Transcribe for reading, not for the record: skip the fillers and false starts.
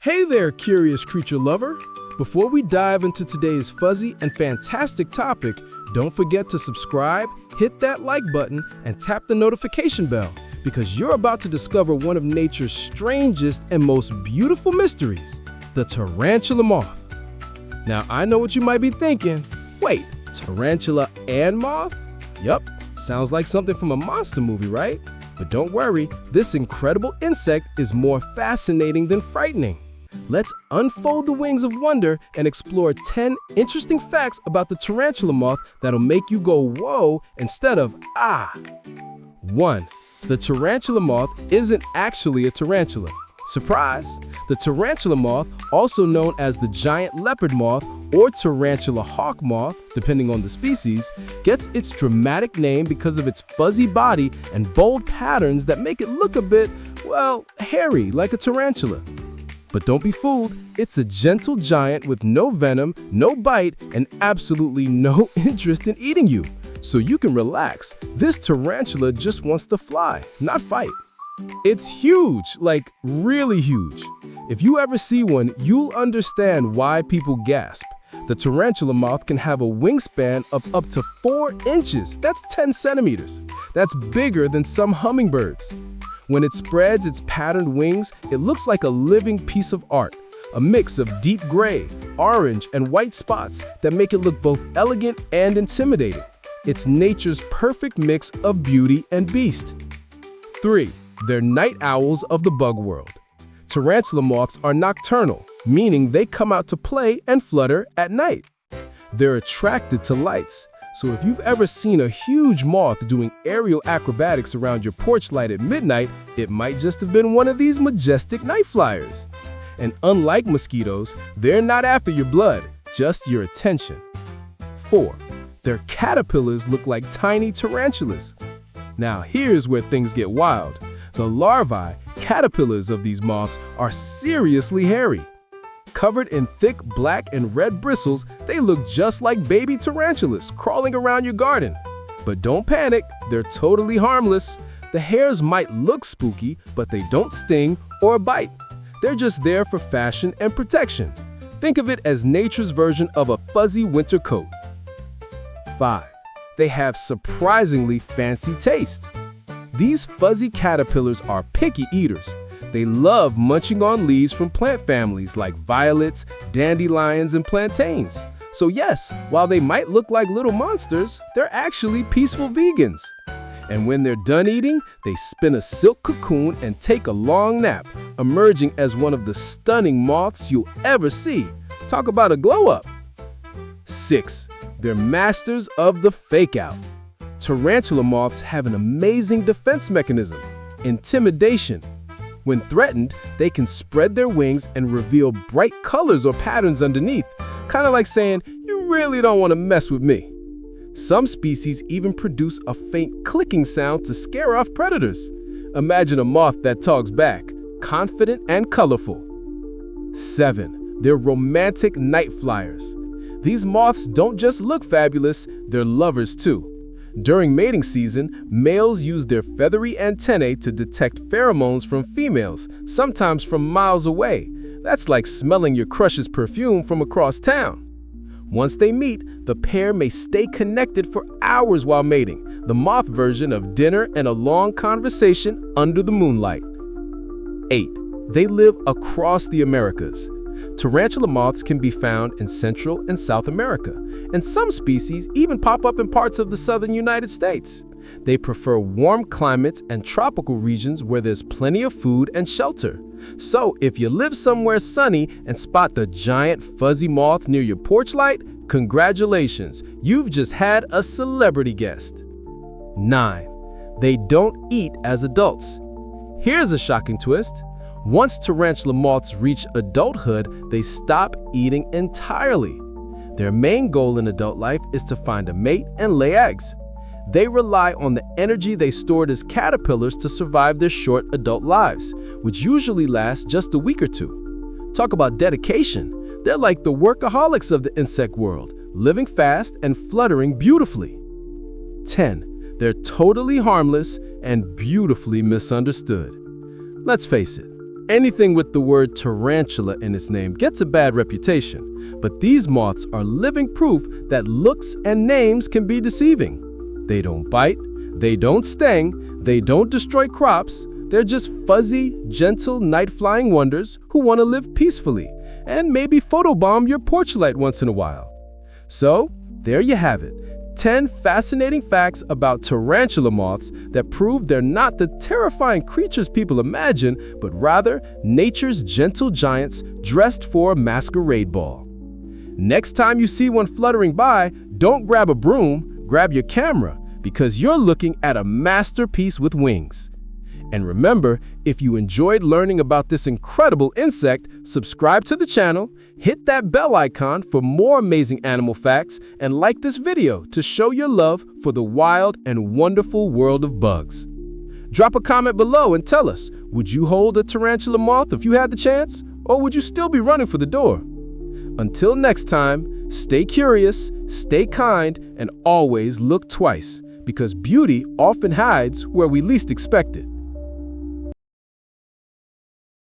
Hey there, curious creature lover! Before we dive into today's fuzzy and fantastic topic, don't forget to subscribe, hit that like button, and tap the notification bell, because you're about to discover one of nature's strangest and most beautiful mysteries, the tarantula moth. Now, I know what you might be thinking. Wait, tarantula and moth? Yup, sounds like something from a monster movie, right? But don't worry, this incredible insect is more fascinating than frightening. Let's unfold the wings of wonder and explore 10 interesting facts about the tarantula moth that'll make you go whoa instead of ah. 1. The tarantula moth isn't actually a tarantula. Surprise! The tarantula moth, also known as the giant leopard moth or tarantula hawk moth, depending on the species, gets its dramatic name because of its fuzzy body and bold patterns that make it look a bit, well, hairy like a tarantula. But don't be fooled, it's a gentle giant with no venom, no bite, and absolutely no interest in eating you. So you can relax. This tarantula just wants to fly, not fight. It's huge, like really huge. If you ever see one, you'll understand why people gasp. The tarantula moth can have a wingspan of up to 4 inches. That's 10 centimeters. That's bigger than some hummingbirds. When it spreads its patterned wings, it looks like a living piece of art, a mix of deep gray, orange, and white spots that make it look both elegant and intimidating. It's nature's perfect mix of beauty and beast. 3. They're night owls of the bug world. Tarantula moths are nocturnal, meaning they come out to play and flutter at night. They're attracted to lights. So if you've ever seen a huge moth doing aerial acrobatics around your porch light at midnight, it might just have been one of these majestic night flyers. And unlike mosquitoes, they're not after your blood, just your attention. 4. Their caterpillars look like tiny tarantulas. Now here's where things get wild. The larvae, caterpillars of these moths, are seriously hairy. Covered in thick black and red bristles, they look just like baby tarantulas crawling around your garden. But don't panic, they're totally harmless. The hairs might look spooky, but they don't sting or bite. They're just there for fashion and protection. Think of it as nature's version of a fuzzy winter coat. 5. They have surprisingly fancy taste. These fuzzy caterpillars are picky eaters. They love munching on leaves from plant families like violets, dandelions, and plantains. So yes, while they might look like little monsters, they're actually peaceful vegans. And when they're done eating, they spin a silk cocoon and take a long nap, emerging as one of the stunning moths you'll ever see. Talk about a glow-up. 6. They're masters of the fake-out. Tarantula moths have an amazing defense mechanism: intimidation. When threatened, they can spread their wings and reveal bright colors or patterns underneath, kind of like saying, "You really don't want to mess with me." Some species even produce a faint clicking sound to scare off predators. Imagine a moth that talks back, confident and colorful. 7. They're romantic night flyers. These moths don't just look fabulous, they're lovers too. During mating season, males use their feathery antennae to detect pheromones from females, sometimes from miles away. That's like smelling your crush's perfume from across town. Once they meet, the pair may stay connected for hours while mating, the moth version of dinner and a long conversation under the moonlight. 8. They live across the Americas. Tarantula moths can be found in Central and South America, and some species even pop up in parts of the southern United States. They prefer warm climates and tropical regions where there's plenty of food and shelter. So if you live somewhere sunny and spot the giant fuzzy moth near your porch light, congratulations, you've just had a celebrity guest. 9. They don't eat as adults. Here's a shocking twist. Once tarantula moths reach adulthood, they stop eating entirely. Their main goal in adult life is to find a mate and lay eggs. They rely on the energy they stored as caterpillars to survive their short adult lives, which usually last just a week or two. Talk about dedication. They're like the workaholics of the insect world, living fast and fluttering beautifully. 10. They're totally harmless and beautifully misunderstood. Let's face it, Anything with the word tarantula in its name gets a bad reputation, but these moths are living proof that looks and names can be deceiving. They don't bite, they don't sting, they don't destroy crops. They're just fuzzy, gentle night-flying wonders who want to live peacefully and maybe photobomb your porch light once in a while. So, there you have it. 10 fascinating facts about tarantula moths that prove they're not the terrifying creatures people imagine, but rather nature's gentle giants dressed for a masquerade ball. Next time you see one fluttering by, don't grab a broom, grab your camera, because you're looking at a masterpiece with wings. And remember, if you enjoyed learning about this incredible insect, subscribe to the channel, hit that bell icon for more amazing animal facts, and like this video to show your love for the wild and wonderful world of bugs. Drop a comment below and tell us, would you hold a tarantula moth if you had the chance, or would you still be running for the door? Until next time, stay curious, stay kind, and always look twice, because beauty often hides where we least expect it.